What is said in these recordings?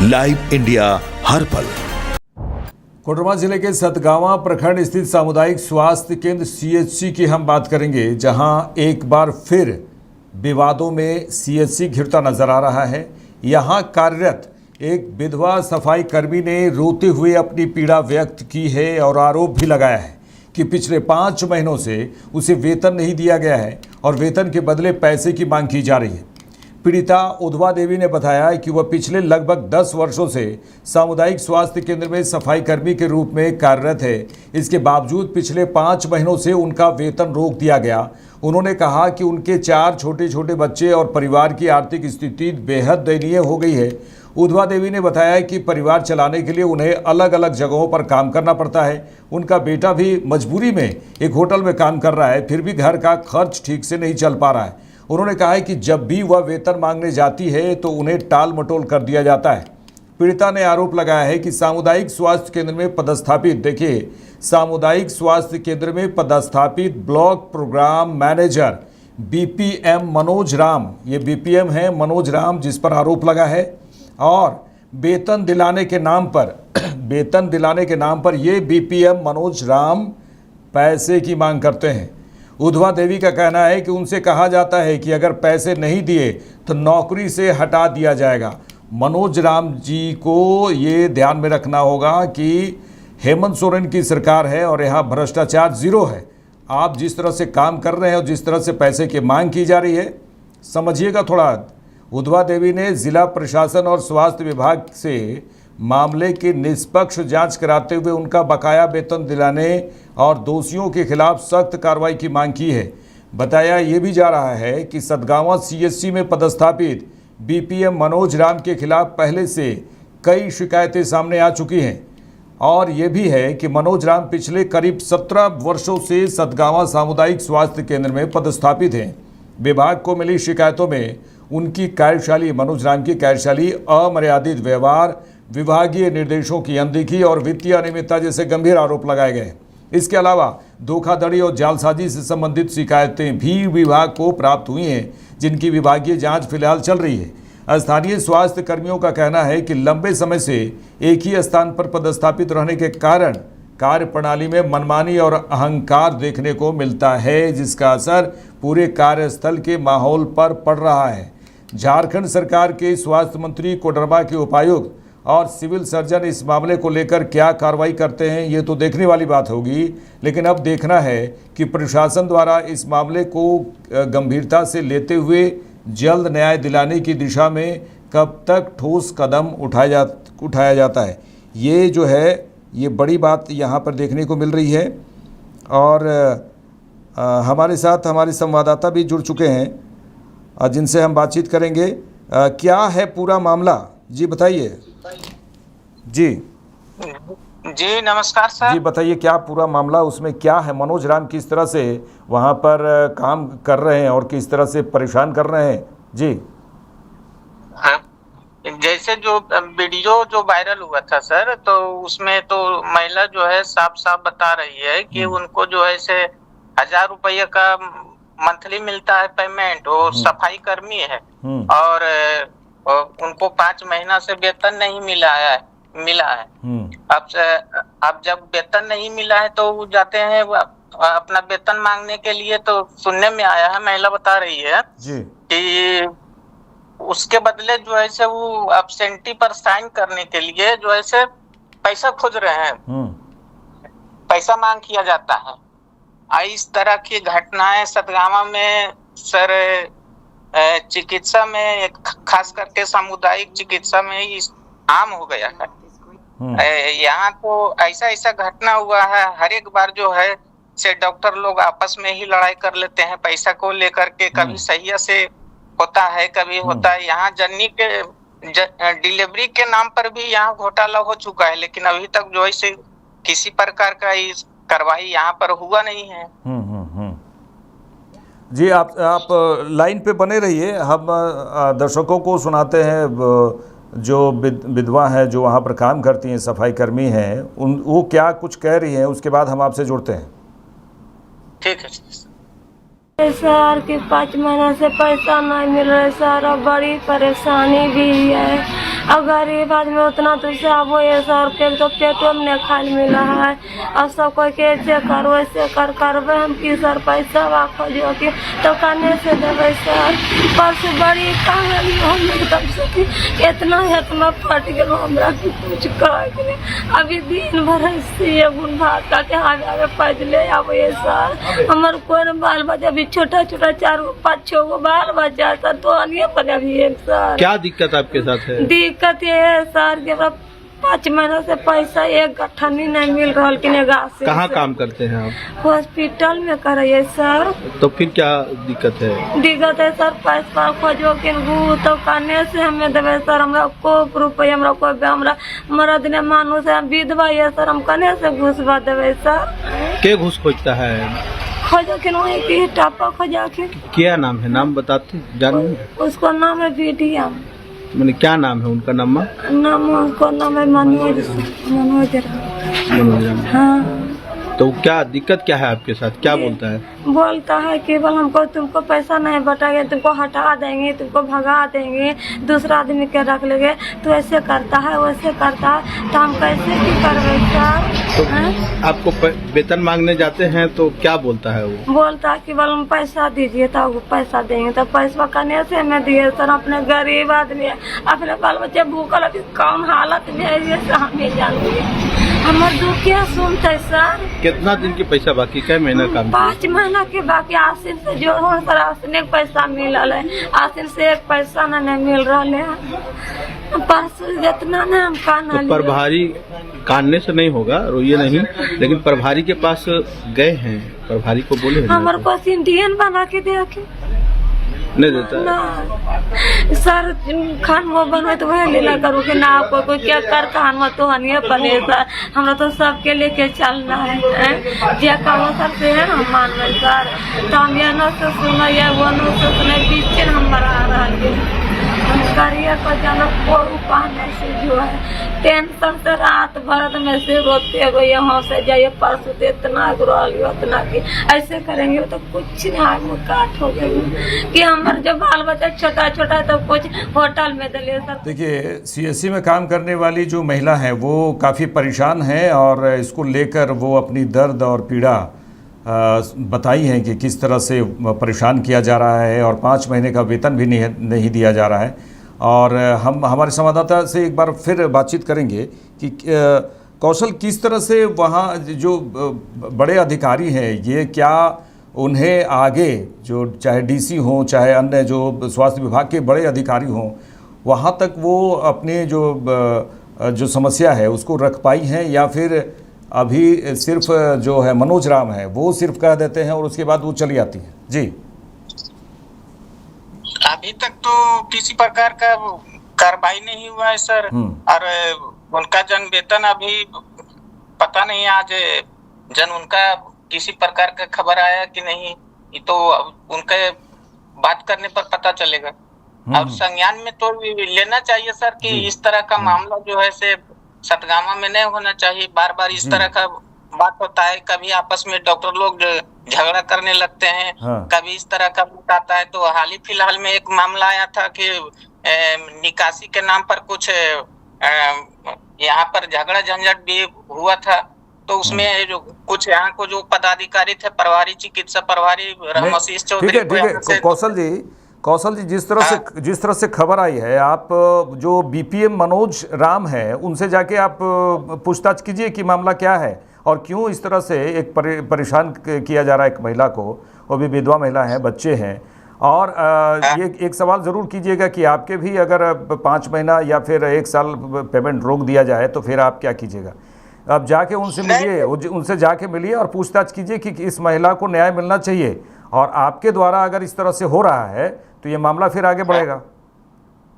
Live India हर पल। कोडरमा जिले के सतगावा प्रखंड स्थित सामुदायिक स्वास्थ्य केंद्र सीएचसी की हम बात करेंगे, जहां एक बार फिर विवादों में सीएचसी घिरता नजर आ रहा है। यहां कार्यरत एक विधवा सफाई कर्मी ने रोते हुए अपनी पीड़ा व्यक्त की है और आरोप भी लगाया है कि पिछले 5 महीनों से उसे वेतन नहीं दिया गया है और वेतन के बदले पैसे की मांग की जा रही है। पीड़िता उधवा देवी ने बताया कि वह पिछले लगभग 10 वर्षों से सामुदायिक स्वास्थ्य केंद्र में सफाई कर्मी के रूप में कार्यरत है। इसके बावजूद पिछले 5 महीनों से उनका वेतन रोक दिया गया। उन्होंने कहा कि उनके 4 छोटे छोटे बच्चे और परिवार की आर्थिक स्थिति बेहद दयनीय हो गई है। उधवा देवी ने बताया कि परिवार चलाने के लिए उन्हें अलग अलग जगहों पर काम करना पड़ता है। उनका बेटा भी मजबूरी में एक होटल में काम कर रहा है, फिर भी घर का खर्च ठीक से नहीं चल पा रहा है। उन्होंने कहा है कि जब भी वह वेतन मांगने जाती है तो उन्हें टाल मटोल कर दिया जाता है। पीड़िता ने आरोप लगाया है कि सामुदायिक स्वास्थ्य केंद्र में पदस्थापित सामुदायिक स्वास्थ्य केंद्र में पदस्थापित block program manager BPM Manoj Ram, ये बीपीएम है मनोज राम, जिस पर आरोप लगा है, और वेतन दिलाने के नाम पर ये बीपीएम मनोज राम पैसे की मांग करते हैं। उधवा देवी का कहना है कि उनसे कहा जाता है कि अगर पैसे नहीं दिए तो नौकरी से हटा दिया जाएगा। मनोज राम जी को ये ध्यान में रखना होगा कि हेमंत सोरेन की सरकार है और यहाँ भ्रष्टाचार जीरो है। आप जिस तरह से काम कर रहे हैं और जिस तरह से पैसे की मांग की जा रही है, समझिएगा थोड़ा। उधवा देवी ने जिला प्रशासन और स्वास्थ्य विभाग से मामले की निष्पक्ष जांच कराते हुए उनका बकाया वेतन दिलाने और दोषियों के खिलाफ सख्त कार्रवाई की मांग की है। बताया ये भी जा रहा है कि सतगावा सीएचसी में पदस्थापित बीपीएम मनोज राम के खिलाफ पहले से कई शिकायतें सामने आ चुकी हैं और ये भी है कि मनोज राम पिछले करीब 17 वर्षों से सतगावा सामुदायिक स्वास्थ्य केंद्र में पदस्थापित हैं। विभाग को मिली शिकायतों में उनकी कार्यशैली, मनोज राम की कार्यशैली, अमर्यादित व्यवहार, विभागीय निर्देशों की अनदेखी और वित्तीय अनियमितता जैसे गंभीर आरोप लगाए गए। इसके अलावा धोखाधड़ी और जालसाजी से संबंधित शिकायतें भी विभाग को प्राप्त हुई हैं, जिनकी विभागीय जांच फिलहाल चल रही है। स्थानीय स्वास्थ्य कर्मियों का कहना है कि लंबे समय से एक ही स्थान पर पदस्थापित रहने के कारण कार्य प्रणाली में मनमानी और अहंकार देखने को मिलता है, जिसका असर पूरे कार्यस्थल के माहौल पर पड़ रहा है। झारखंड सरकार के स्वास्थ्य मंत्री, कोडरमा के उपायुक्त और सिविल सर्जन इस मामले को लेकर क्या कार्रवाई करते हैं, ये तो देखने वाली बात होगी। लेकिन अब देखना है कि प्रशासन द्वारा इस मामले को गंभीरता से लेते हुए जल्द न्याय दिलाने की दिशा में कब तक ठोस कदम उठाया जाता है। ये जो है, ये बड़ी बात यहाँ पर देखने को मिल रही है। और हमारे साथ हमारे संवाददाता भी जुड़ चुके हैं, जिनसे हम बातचीत करेंगे। क्या है पूरा मामला, जी बताइए। जी नमस्कार सर। जी बताइए, क्या पूरा मामला, उसमें क्या है? मनोज राम किस तरह से वहाँ पर काम कर रहे हैं और किस तरह से परेशान कर रहे हैं? जी जैसे जो वीडियो जो वायरल हुआ था सर, तो उसमें तो महिला जो है साफ साफ बता रही है कि उनको जो है से 1000 रुपये का मंथली मिलता है पेमेंट, वो सफाई कर्मी है और उनको 5 महीना से वेतन नहीं मिला है। अब जब वेतन नहीं मिला है तो वो जाते हैं अपना वेतन मांगने के लिए। तो सुनने में आया है, महिला बता रही है कि उसके बदले जो है से वो एब्सेंटी पर साइन करने के लिए जो है से पैसा खोज रहे हैं, पैसा मांग किया जाता है। इस तरह की घटनाएं सतगावा में सर चिकित्सा में, खास करके सामुदायिक चिकित्सा में इस आम हो गया है। यहाँ तो ऐसा घटना हुआ है, हर एक बार जो है से डॉक्टर लोग आपस में ही लड़ाई कर लेते हैं पैसा को लेकर के। कभी सही से होता है, कभी होता है। यहाँ जननी के डिलीवरी के नाम पर भी यहाँ घोटाला हो चुका है, लेकिन अभी तक जो है किसी प्रकार का इस कार्रवाई यहाँ पर हुआ नहीं है। जी आप लाइन पे बने रहिए, हम दर्शकों को सुनाते हैं जो विधवा है, जो वहाँ पर काम करती हैं, सफाई कर्मी हैं, वो क्या कुछ कह रही हैं, उसके बाद हम आपसे जुड़ते हैं। ठीक है सर कि 5 महीना से पैसा नहीं मिल रहा है सर, बड़ी परेशानी भी है। और गरीब आदमी उतना तो से अब ये सर के तो पेटो में नहीं खाल मिला है। और सब कोई के ऐसे कर वैसे करबे हम की सर पैसा वाखो जो कि तो कहने से देवे सर। बस बड़ी कहानी हम एकदम से कि इतना फट गया हमरा की कुछ कह अभी दिन भर से गुण भात का के आगे पैदले आवे सर। हमर कोई बाल बच्चा भी छोटा 4-5 गो बाल बच्चा सर तो अनिए पर अभी एक सर। क्या दिक्कत आपके साथ है? दिक्कत ये है सर कि 5 महीना से पैसा एक गठनी नहीं मिल रहा कि से। कहाँ काम करते हैं आप? हॉस्पिटल में करे सर। तो फिर क्या दिक्कत है? दिक्कत है सर पैसा खोजो कि तो कहने से हमें देवे सर। हमरा को रुपये हमरा कोई हमरा दिन मानो से विधवा है सर। हम कहने से घुसवा देवे सर। के घुस खोजता है? खोजो कि वही की टापा खोजा के। क्या नाम है? नाम बताते जानिए। उसको नाम है बीडिया। मैंने क्या नाम है उनका? नाम उसको नाम है मनोज। हाँ। तो क्या दिक्कत क्या है आपके साथ? क्या बोलता है? बोलता है केवल हमको तुमको पैसा नहीं बटाएंगे, तुमको हटा देंगे, तुमको भगा देंगे, दूसरा आदमी के रख लेंगे। तो ऐसे करता है वैसे करता है तो हम कैसे की करवे सर? तो आपको वेतन मांगने जाते हैं तो क्या बोलता है वो? बोलता है केवल हम पैसा दीजिए तो पैसा देंगे। तो पैसा करने से हमें दिए सर। अपने गरीब आदमी अपने बाल बच्चे भूखल अभी कम हालत में है हम ही जानिए। हमारे दुख क्या सुनते सर। कितना दिन के पैसा बाकी? क्या महीना काम? 5 महीना के बाकी। आसिन से जो हो सर आसिन एक पैसा मिलल है। आसिन से एक पैसा नहीं मिल रहा है। परसों जितना न हम काना तो प्रभारी कानने से नहीं होगा, रोइए नहीं, लेकिन प्रभारी के पास गए हैं, प्रभारी को बोले हमारे पास इंडियन बना के दे के नहीं देता ना सर। खान वो बनवे तो वह लीला करो कि ना कोई क्या कर खान वो तो हनिए बने सर। हमरा तो सबके लेके चलना है जे कहो सर से है हम मान रहे सर। तो हम ये न से सुना या वो न से सुना पीछे हम बड़ा रहा है। करिए को जाना कोई पाने से जो है टेंशन से रात भर में से रोते गए यहाँ से जाइए परसों तो इतना ग्रोलियो इतना कि ऐसे करेंगे तो कुछ नहीं मुकाट हो गई कि हमारे जो बाल बच्चा छोटा तो कुछ होटल में दलिए सर। देखिए सीएससी में काम करने वाली जो महिला है वो काफ़ी परेशान है और इसको लेकर वो अपनी दर्द और पीड़ा बताई है कि किस तरह से परेशान किया जा रहा है और 5 महीने का वेतन भी नहीं दिया जा रहा है। और हम हमारे संवाददाता से एक बार फिर बातचीत करेंगे कि कौशल किस तरह से वहाँ जो बड़े अधिकारी हैं ये क्या उन्हें आगे जो चाहे डीसी हों चाहे अन्य जो स्वास्थ्य विभाग के बड़े अधिकारी हों वहाँ तक वो अपने जो समस्या है उसको रख पाई हैं या फिर अभी सिर्फ जो है मनोज राम है वो सिर्फ कह देते हैं और उसके बाद वो चली आती है? जी अभी तक तो किसी प्रकार का कार्रवाई नहीं हुआ है सर। और उनका जन वेतन अभी पता नहीं आज उनका किसी प्रकार का खबर आया कि नहीं, ये तो उनके बात करने पर पता चलेगा। अब संज्ञान में तो लेना चाहिए सर कि इस तरह का मामला जो है से सतगामा में नहीं होना चाहिए। बार बार इस तरह का बात होता है, कभी आपस में डॉक्टर लोग झगड़ा करने लगते हैं। कभी इस तरह का बात आता है। तो हाल ही फिलहाल में एक मामला आया था कि निकासी के नाम पर कुछ यहाँ पर झगड़ा झंझट भी हुआ था। तो उसमें जो कुछ यहाँ को जो पदाधिकारी थे, प्रभारी चिकित्सा प्रभारी रामशीष चौधरी। कौशल जी जिस तरह से खबर आई है, आप जो बीपीएम मनोज राम है उनसे जाके आप पूछताछ कीजिए कि मामला क्या है और क्यों इस तरह से एक परेशान किया जा रहा है एक महिला को। वो भी विधवा महिला है, बच्चे हैं। और ये एक सवाल ज़रूर कीजिएगा कि आपके भी अगर 5 महीना या फिर 1 साल पेमेंट रोक दिया जाए तो फिर आप क्या कीजिएगा? अब जाके उनसे मिलिए, उनसे जाके मिलिए और पूछताछ कीजिए कि इस महिला को न्याय मिलना चाहिए। और आपके द्वारा अगर इस तरह से हो रहा है तो ये मामला फिर आगे बढ़ेगा।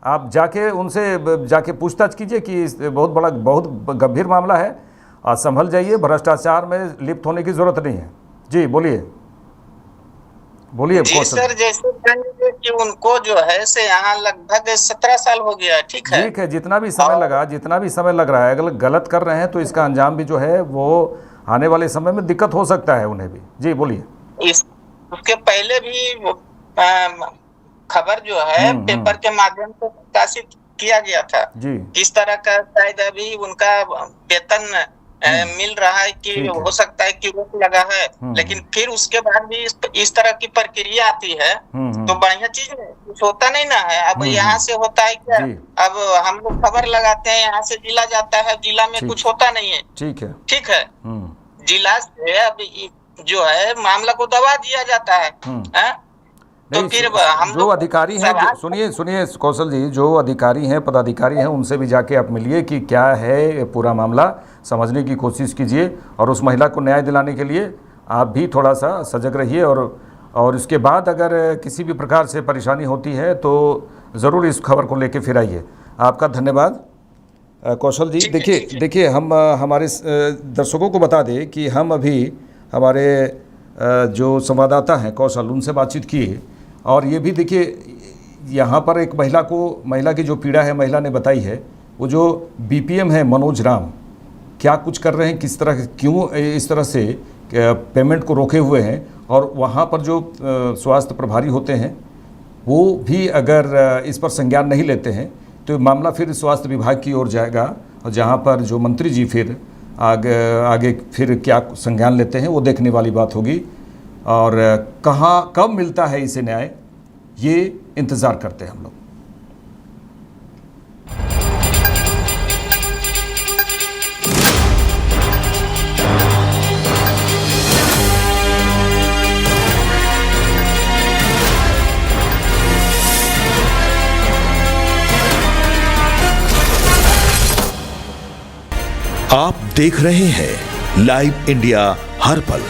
आप जाके उनसे जाके पूछताछ कीजिए कि बहुत गंभीर मामला है और संभल जाइए, भ्रष्टाचार में लिप्त होने की जरूरत नहीं है। जी बोलिए सर। जैसे कि उनको जो है से यहाँ लगभग 17 साल हो गया। ठीक है, जितना भी समय लग रहा है, अगर गलत कर रहे हैं तो इसका अंजाम भी जो है वो आने वाले समय में दिक्कत हो सकता है उन्हें भी। जी बोलिए। उसके पहले भी खबर जो है पेपर के माध्यम से प्रकाशित किया गया था जी। किस तरह का शायद अभी उनका वेतन मिल रहा है कि ठीक है। हो सकता है कि रोक लगा है, लेकिन फिर उसके बाद भी इस तरह की प्रक्रिया आती है तो बढ़िया चीज है, कुछ होता नहीं ना है। अब यहाँ से होता है क्या, जी। अब हम लोग खबर लगाते हैं, यहाँ से जिला जाता है, जिला में ठीक। कुछ होता नहीं है, ठीक है। ठीक है, जिला से अब जो है मामला को दबा दिया जाता है, तो नहीं, फिर हम जो लोग अधिकारी हैं, सुनिए कौशल जी, जो अधिकारी हैं, पदाधिकारी हैं, उनसे भी जाके आप मिलिए कि क्या है ये पूरा मामला, समझने की कोशिश कीजिए और उस महिला को न्याय दिलाने के लिए आप भी थोड़ा सा सजग रहिए और इसके बाद अगर किसी भी प्रकार से परेशानी होती है तो ज़रूर इस खबर को लेके फिर आइए। आपका धन्यवाद कौशल जी। देखिए हम हमारे दर्शकों को बता दें कि हम अभी हमारे जो संवाददाता हैं कौशल, उनसे बातचीत किए और ये भी देखिए यहाँ पर एक महिला की जो पीड़ा है महिला ने बताई है, वो जो बीपीएम है मनोज राम क्या कुछ कर रहे हैं, किस तरह क्यों इस तरह से पेमेंट को रोके हुए हैं, और वहाँ पर जो स्वास्थ्य प्रभारी होते हैं वो भी अगर इस पर संज्ञान नहीं लेते हैं तो मामला फिर स्वास्थ्य विभाग की ओर जाएगा, और जहाँ पर जो मंत्री जी फिर आगे फिर क्या संज्ञान लेते हैं वो देखने वाली बात होगी। और कहाँ कब मिलता है इसे न्याय, ये इंतज़ार करते हैं हम लोग। आप देख रहे हैं लाइव इंडिया हर पल।